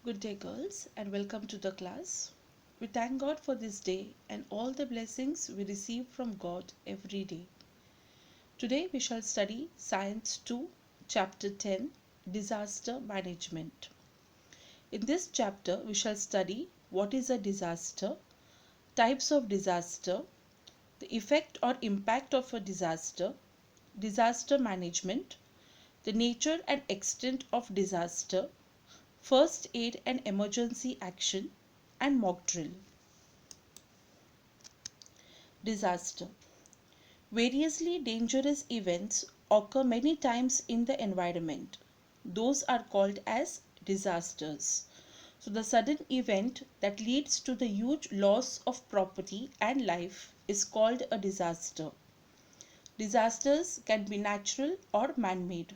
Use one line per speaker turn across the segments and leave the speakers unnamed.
Good day, girls, and welcome to the class. We thank God for this day and all the blessings we receive from God every day. Today we shall study Science 2, Chapter 10, Disaster Management. In this chapter, we shall study what is a disaster, types of disaster, the effect or impact of a disaster, disaster management, the nature and extent of disaster, first aid and emergency action, and mock drill. Disaster. Variously dangerous events occur many times in the environment. Those are called as disasters. So, the sudden event that leads to the huge loss of property and life is called a disaster. Disasters can be natural or man made.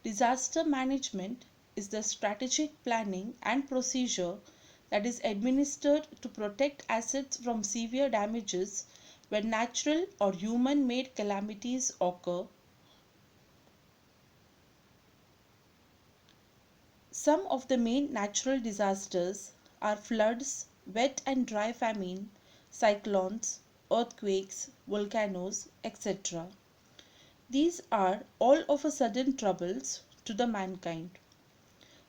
Disaster management is the strategic planning and procedure that is administered to protect assets from severe damages when natural or human made calamities occur. Some of the main natural disasters are floods, wet and dry famine, cyclones, earthquakes, volcanoes, etc. These are all of a sudden troubles to the mankind.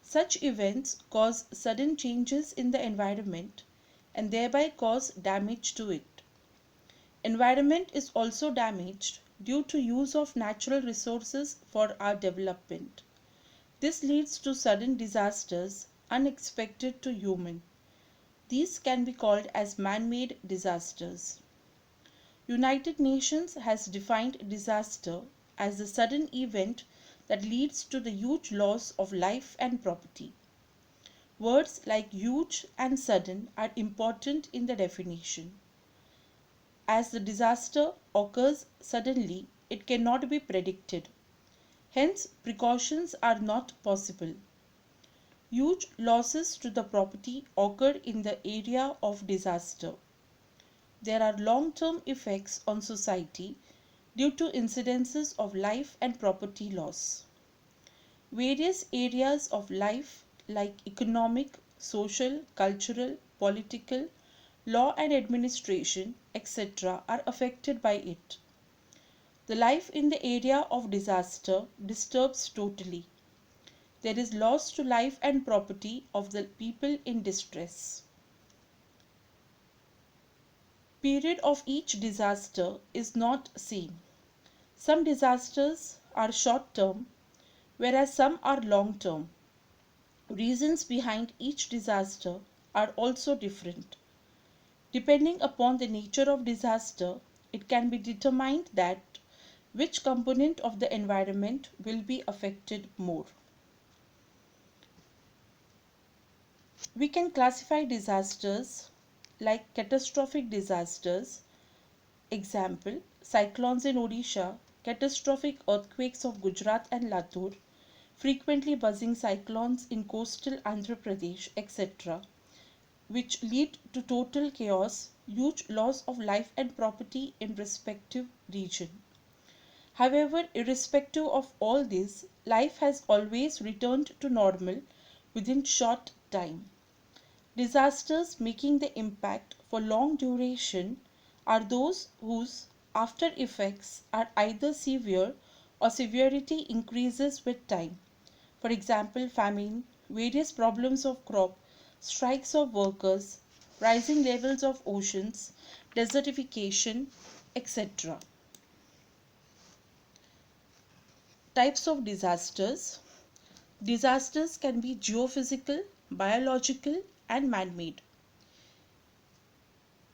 Such events cause sudden changes in the environment and thereby cause damage to it. Environment is also damaged due to use of natural resources for our development. This leads to sudden disasters unexpected to human. These can be called as man-made disasters. United Nations has defined disaster as the sudden event that leads to the huge loss of life and property. Words like huge and sudden are important in the definition. As the disaster occurs suddenly, it cannot be predicted. Hence, precautions are not possible. Huge losses to the property occur in the area of disaster. There are long-term effects on society due to incidences of life and property loss. Various areas of life like economic, social, cultural, political, law and administration, etc. are affected by it. The life in the area of disaster disturbs totally. There is loss to life and property of the people in distress. Period of each disaster is not same. Some disasters are short term, whereas some are long term. Reasons behind each disaster are also different. Depending upon the nature of disaster, it can be determined that which component of the environment will be affected more. We can classify disasters like catastrophic disasters, example, cyclones in Odisha, catastrophic earthquakes of Gujarat and Latur, frequently buzzing cyclones in coastal Andhra Pradesh, etc., which lead to total chaos, huge loss of life and property in respective region. However, irrespective of all this, life has always returned to normal within short time. Disasters making the impact for long duration are those whose after effects are either severe or severity increases with time. For example, famine, various problems of crop, strikes of workers, rising levels of oceans, desertification, etc. Types of disasters. Disasters can be geophysical, biological, and man made.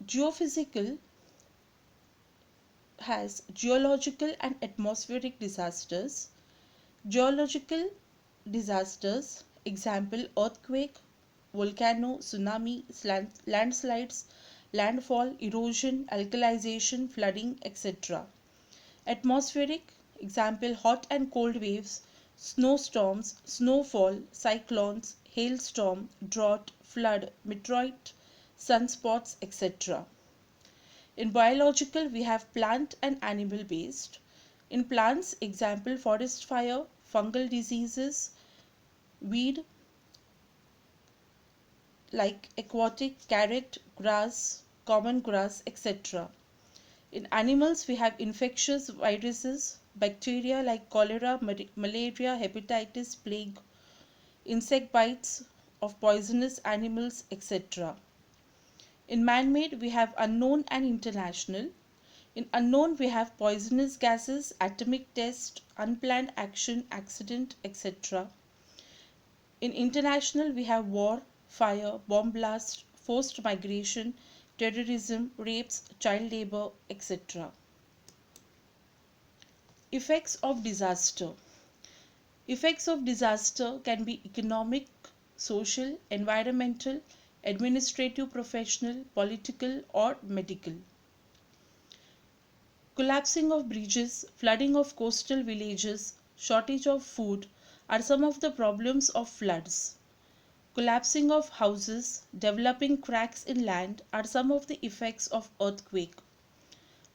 Geophysical has geological and atmospheric disasters. Geological disasters, example earthquake, volcano, tsunami, landslides, landfall, erosion, alkalization, flooding, etc. Atmospheric, example hot and cold waves, snowstorms, snowfall, cyclones, hailstorm, drought, flood, meteorite, sunspots, etc. In biological, we have plant and animal based. In plants, example forest fire, fungal diseases, weed, like aquatic carrot, grass, common grass, etc. In animals, we have infectious viruses, bacteria like cholera, malaria, hepatitis, plague, insect bites of poisonous animals, etc. In man-made, we have unknown and international. In unknown, we have poisonous gases, atomic test, unplanned action, accident, etc. In international, we have war, fire, bomb blast, forced migration, terrorism, rapes, child labor, etc. Effects of disaster. Effects of disaster can be economic, social, environmental, administrative, professional, political, or medical. Collapsing of bridges, flooding of coastal villages, shortage of food are some of the problems of floods. Collapsing of houses, developing cracks in land are some of the effects of earthquake.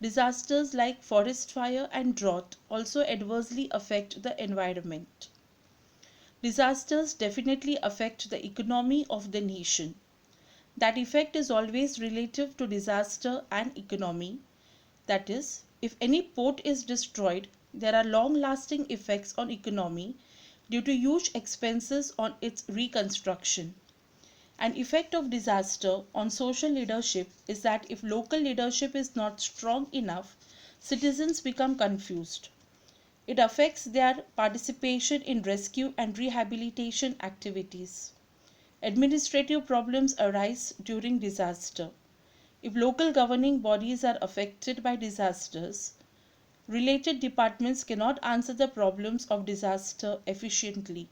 Disasters like forest fire and drought also adversely affect the environment. Disasters definitely affect the economy of the nation. That effect is always relative to disaster and economy. That is, if any port is destroyed, there are long-lasting effects on economy due to huge expenses on its reconstruction. An effect of disaster on social leadership is that if local leadership is not strong enough, citizens become confused. It affects their participation in rescue and rehabilitation activities. Administrative problems arise during disaster. If local governing bodies are affected by disasters, related departments cannot answer the problems of disaster efficiently.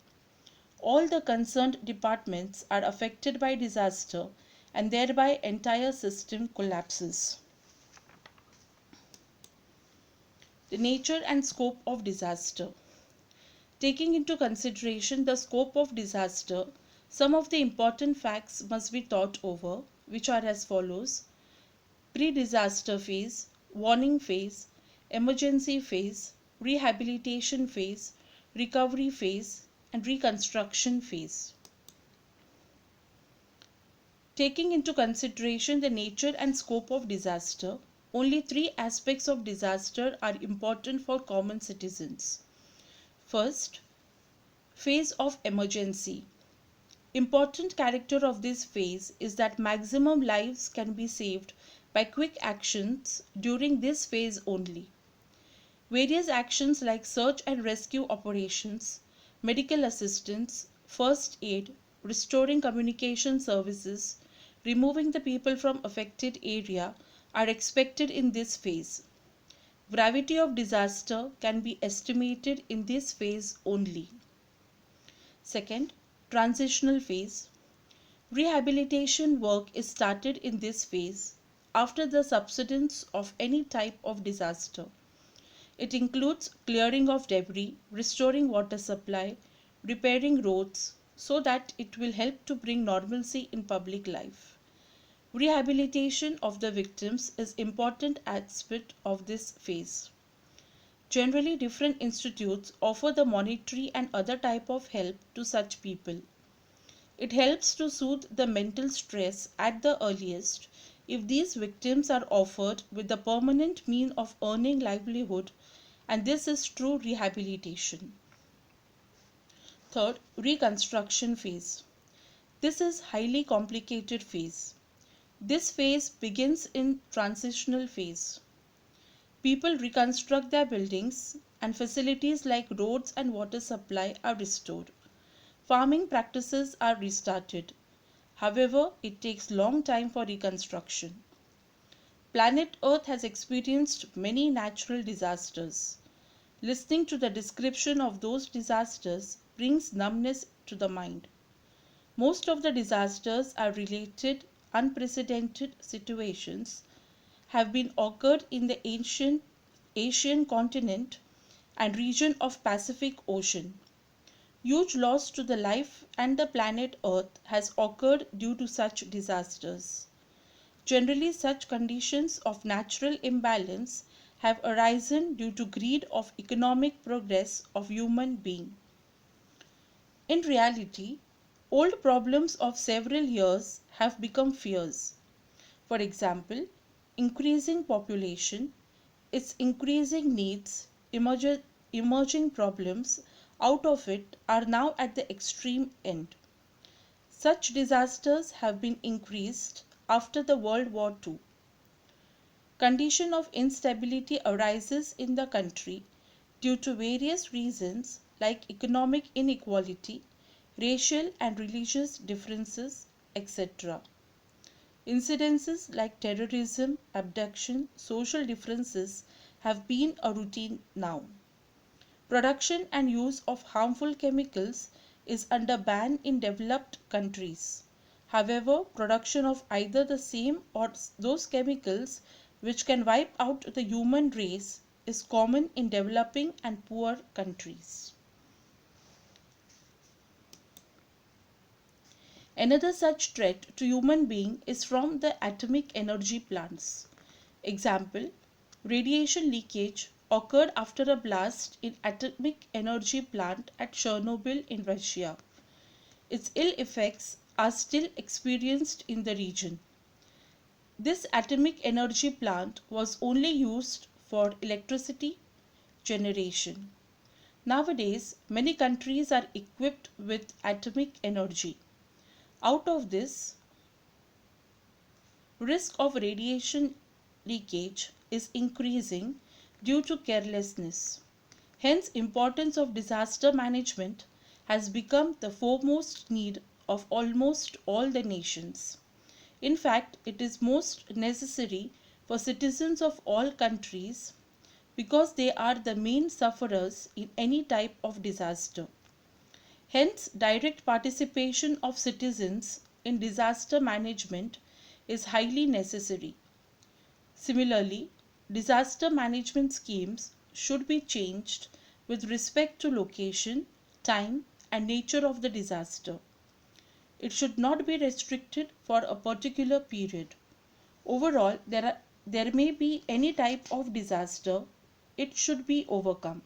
All the concerned departments are affected by disaster and thereby entire system collapses. The nature and scope of disaster. Taking into consideration the scope of disaster, some of the important facts must be thought over, which are as follows: pre-disaster phase, warning phase, emergency phase, rehabilitation phase, recovery phase, and reconstruction phase. Taking into consideration the nature and scope of disaster, only three aspects of disaster are important for common citizens. First, phase of emergency. Important character of this phase is that maximum lives can be saved by quick actions during this phase only. Various actions like search and rescue operations, medical assistance, first aid, restoring communication services, removing the people from affected area are expected in this phase. Gravity of disaster can be estimated in this phase only. Second, transitional phase. Rehabilitation work is started in this phase after the subsidence of any type of disaster. It includes clearing of debris, restoring water supply, repairing roads so that it will help to bring normalcy in public life. Rehabilitation of the victims is an important aspect of this phase. Generally, different institutes offer the monetary and other type of help to such people. It helps to soothe the mental stress at the earliest if these victims are offered with the permanent mean of earning livelihood, and this is true rehabilitation. Third, reconstruction phase. This is highly complicated phase. This phase begins in transitional phase. People reconstruct their buildings and facilities like roads and water supply are restored. Farming practices are restarted. However, it takes long time for reconstruction. Planet Earth has experienced many natural disasters. Listening to the description of those disasters brings numbness to the mind. Most of the disasters are related unprecedented situations have been occurred in the ancient Asian continent and region of Pacific Ocean. Huge loss to the life and the planet Earth has occurred due to such disasters. Generally, such conditions of natural imbalance have arisen due to greed of economic progress of human being. In reality, Old problems of several years have become fears. For example, increasing population, its increasing needs, emerging problems out of it are now at the extreme end. Such disasters have been increased after the World War II. Condition of instability arises in the country due to various reasons like economic inequality, racial and religious differences, etc. Incidences like terrorism, abduction, social differences have been a routine now. Production and use of harmful chemicals is under ban in developed countries. However, production of either the same or those chemicals which can wipe out the human race is common in developing and poor countries. Another such threat to human being is from the atomic energy plants. Example, radiation leakage occurred after a blast in atomic energy plant at Chernobyl in Russia. Its ill effects are still experienced in the region. This atomic energy plant was only used for electricity generation. Nowadays, many countries are equipped with atomic energy. Out of this, risk of radiation leakage is increasing due to carelessness. Hence, importance of disaster management has become the foremost need of almost all the nations. In fact, it is most necessary for citizens of all countries because they are the main sufferers in any type of disaster. Hence, direct participation of citizens in disaster management is highly necessary. Similarly, disaster management schemes should be changed with respect to location, time, and nature of the disaster. It should not be restricted for a particular period. Overall, there may be any type of disaster, it should be overcome.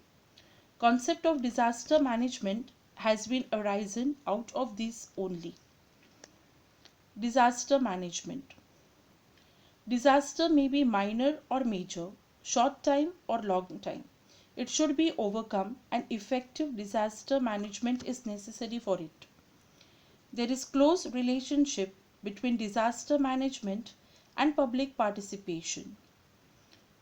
Concept of disaster management has been arisen out of this only. Disaster management. Disaster may be minor or major, short time or long time. It should be overcome and effective disaster management is necessary for it. There is close relationship between disaster management and public participation.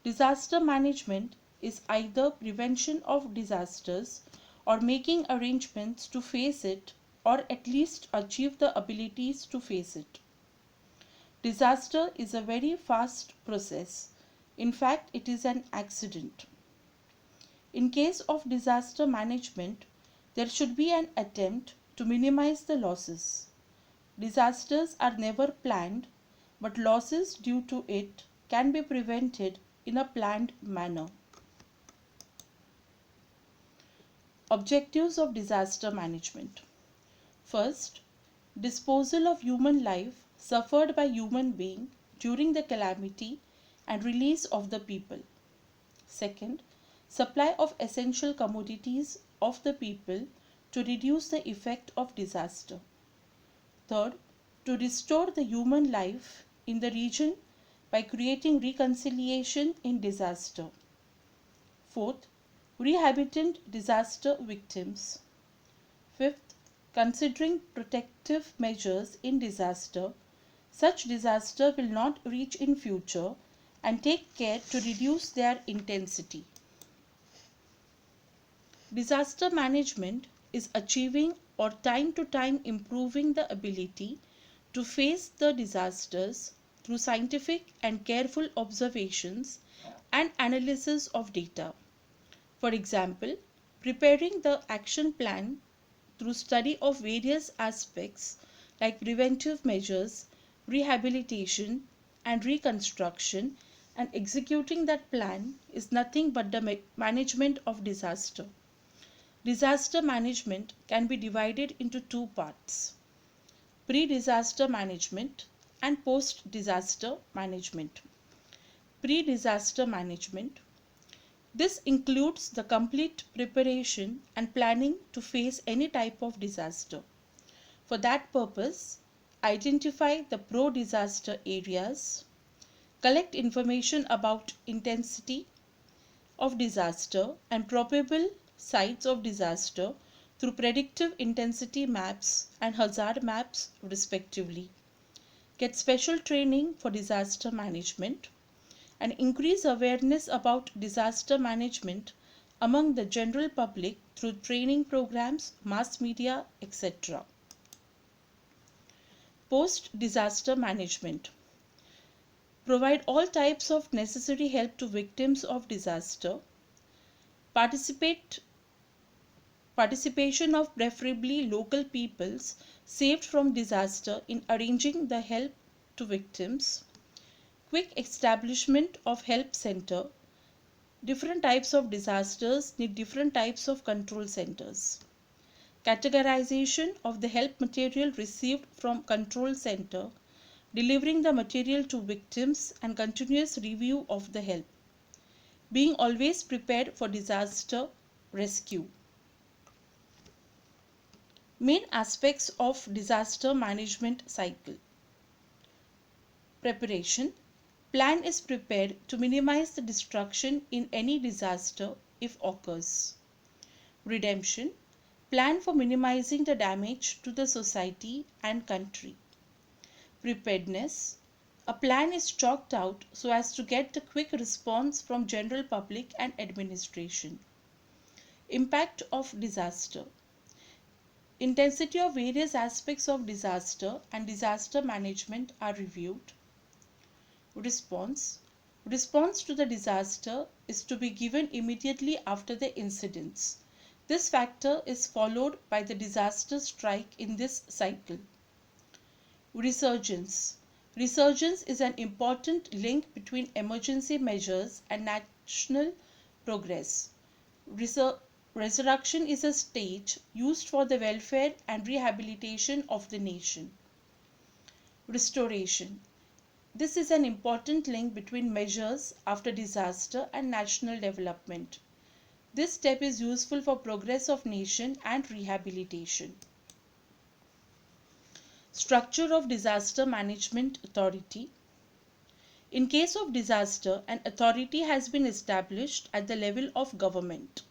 Disaster management is either prevention of disasters or making arrangements to face it or at least achieve the abilities to face it. Disaster is a very fast process. In fact, it is an accident. In case of disaster management, there should be an attempt to minimize the losses. Disasters are never planned, but losses due to it can be prevented in a planned manner. Objectives of disaster management. First, disposal of human life suffered by human being during the calamity and release of the people. Second, supply of essential commodities of the people to reduce the effect of disaster. Third, to restore the human life in the region by creating reconciliation in disaster. Fourth, rehabilitate disaster victims. Fifth, considering protective measures in disaster. Such disaster will not reach in future and take care to reduce their intensity. Disaster management is achieving or time to time improving the ability to face the disasters through scientific and careful observations and analysis of data. For example, preparing the action plan through study of various aspects like preventive measures, rehabilitation, and reconstruction, and executing that plan is nothing but the management of disaster. Disaster management can be divided into two parts: pre disaster management and post disaster management. Pre disaster management. This includes the complete preparation and planning to face any type of disaster. For that purpose, identify the pro-disaster areas, collect information about intensity of disaster and probable sites of disaster through predictive intensity maps and hazard maps respectively. Get special training for disaster management and increase awareness about disaster management among the general public through training programs, mass media, etc. Post-disaster management. Provide all types of necessary help to victims of disaster. Participation of preferably local peoples saved from disaster in arranging the help to victims. Quick establishment of help center. Different types of disasters need different types of control centers. Categorization of the help material received from control center, delivering the material to victims and continuous review of the help. Being always prepared for disaster rescue. Main aspects of disaster management cycle. Preparation. Plan is prepared to minimize the destruction in any disaster if occurs. Redemption. Plan for minimizing the damage to the society and country. Preparedness. A plan is chalked out so as to get the quick response from general public and administration. Impact of disaster. Intensity of various aspects of disaster and disaster management are reviewed. Response. Response to the disaster is to be given immediately after the incidents. This factor is followed by the disaster strike in this cycle. Resurgence. Resurgence is an important link between emergency measures and national progress. Resurrection is a stage used for the welfare and rehabilitation of the nation. Restoration. This is an important link between measures after disaster and national development. This step is useful for progress of nation and rehabilitation. Structure of Disaster Management Authority. In case of disaster, an authority has been established at the level of government.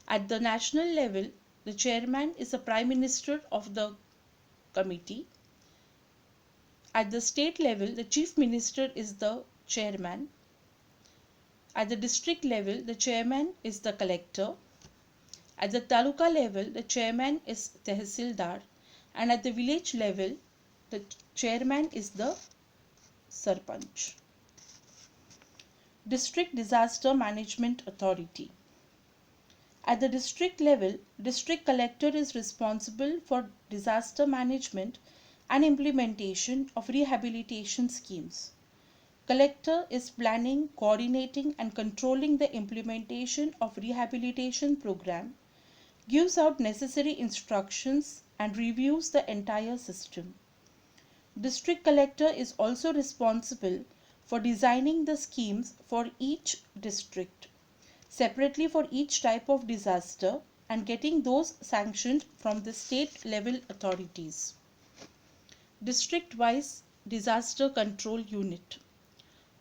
At the national level, the chairman is the Prime Minister of the committee. At the state level, the Chief Minister is the chairman. At the district level, the chairman is the collector. At the taluka level, the chairman is Tehsildar. And at the village level, the chairman is the Sarpanch. District Disaster Management Authority. At the district level, district collector is responsible for disaster management and implementation of rehabilitation schemes. Collector is planning, coordinating and controlling the implementation of rehabilitation program, gives out necessary instructions and reviews the entire system. District collector is also responsible for designing the schemes for each district, separately for each type of disaster and getting those sanctioned from the state level authorities. District-wise Disaster Control Unit.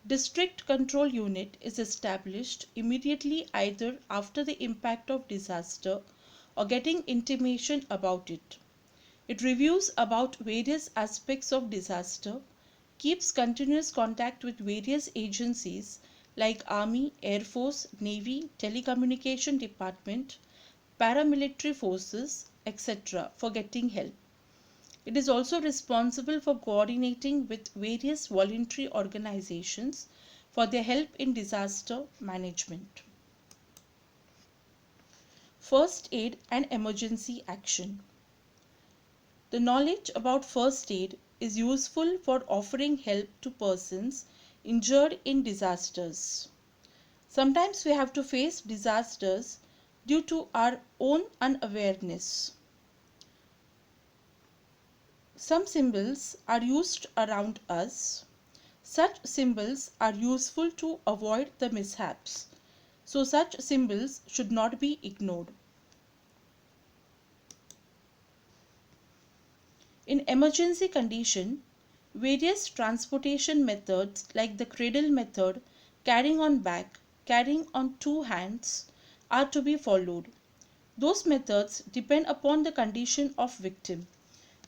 District Control Unit is established immediately either after the impact of disaster or getting intimation about it. It reviews about various aspects of disaster, keeps continuous contact with various agencies like Army, Air Force, Navy, Telecommunication Department, paramilitary forces, etc. for getting help. It is also responsible for coordinating with various voluntary organizations for their help in disaster management. First aid and emergency action. The knowledge about first aid is useful for offering help to persons injured in disasters. Sometimes we have to face disasters due to our own unawareness. Some symbols are used around us. Such symbols are useful to avoid the mishaps. So such symbols should not be ignored. In emergency condition, various transportation methods like the cradle method, carrying on back, carrying on two hands are to be followed. Those methods depend upon the condition of victim.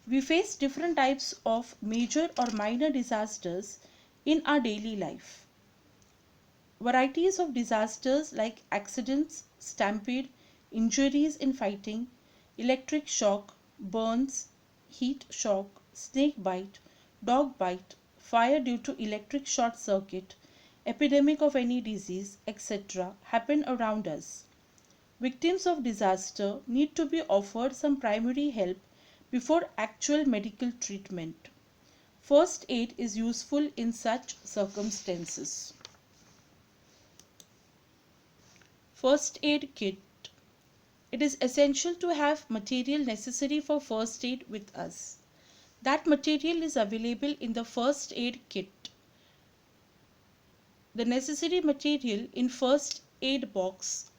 We face different types of major or minor disasters in our daily life. Varieties of disasters like accidents, stampede, injuries in fighting, electric shock, burns, heat shock, snake bite, dog bite, fire due to electric short circuit, epidemic of any disease, etc. happen around us. Victims of disaster need to be offered some primary help before actual medical treatment. First aid is useful in such circumstances. First aid kit. It is essential to have material necessary for first aid with us. That material is available in the first aid kit. The necessary material in first aid box.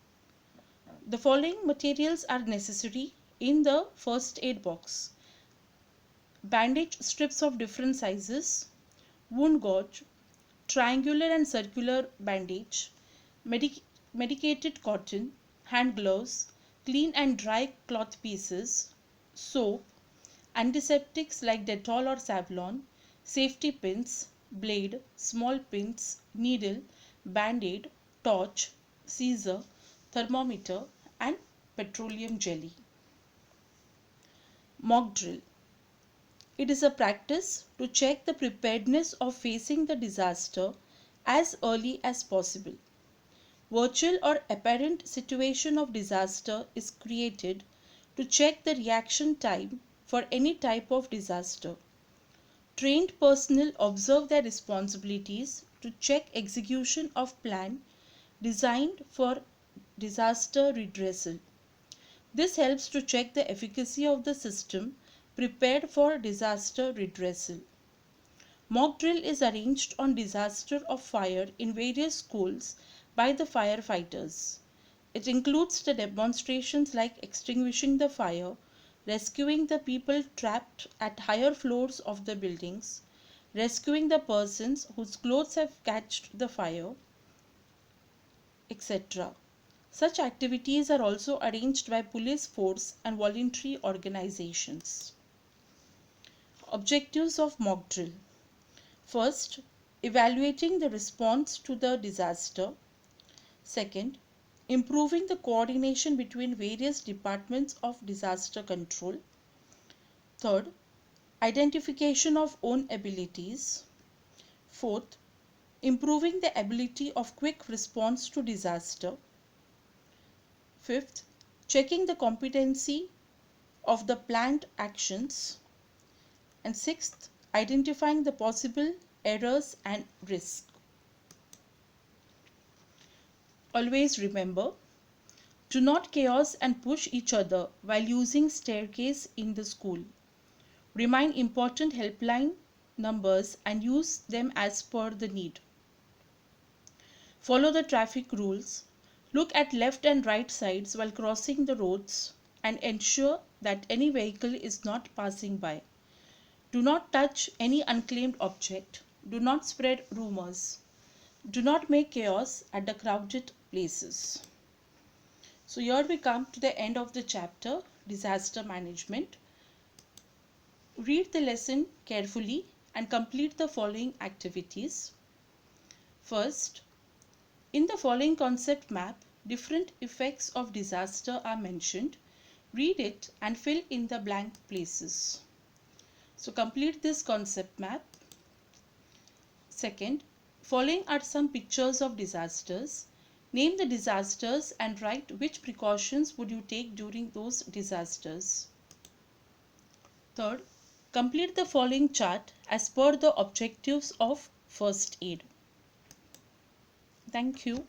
The following materials are necessary in the first aid box: bandage strips of different sizes, wound gauze, triangular and circular bandage, medicated cotton, hand gloves, clean and dry cloth pieces, soap, antiseptics like Dettol or Savlon, safety pins, blade, small pins, needle, band-aid, torch, scissor, thermometer and petroleum jelly. Mock drill. It is a practice to check the preparedness of facing the disaster as early as possible. Virtual or apparent situation of disaster is created to check the reaction time for any type of disaster. Trained personnel observe their responsibilities to check execution of plan designed for disaster redressal. This helps to check the efficacy of the system prepared for disaster redressal. Mock drill is arranged on disaster of fire in various schools by the firefighters. It includes the demonstrations like extinguishing the fire, rescuing the people trapped at higher floors of the buildings, rescuing the persons whose clothes have catched the fire, etc. Such activities are also arranged by police force and voluntary organizations. Objectives of mock drill. First, evaluating the response to the disaster. Second, improving the coordination between various departments of disaster control. Third, identification of own abilities. Fourth, improving the ability of quick response to disaster. Fifth, checking the competency of the planned actions. And sixth, identifying the possible errors and risks. Always remember, do not chaos and push each other while using staircase in the school. Remind important helpline numbers and use them as per the need. Follow the traffic rules. Look at left and right sides while crossing the roads and ensure that any vehicle is not passing by. Do not touch any unclaimed object. Do not spread rumors. Do not make chaos at the crowded places. So here we come to the end of the chapter, disaster management. Read the lesson carefully and complete the following activities. First, in the following concept map, different effects of disaster are mentioned. Read it and fill in the blank places. So complete this concept map. Second, following are some pictures of disasters. Name the disasters and write which precautions would you take during those disasters. Third, complete the following chart as per the objectives of first aid. Thank you.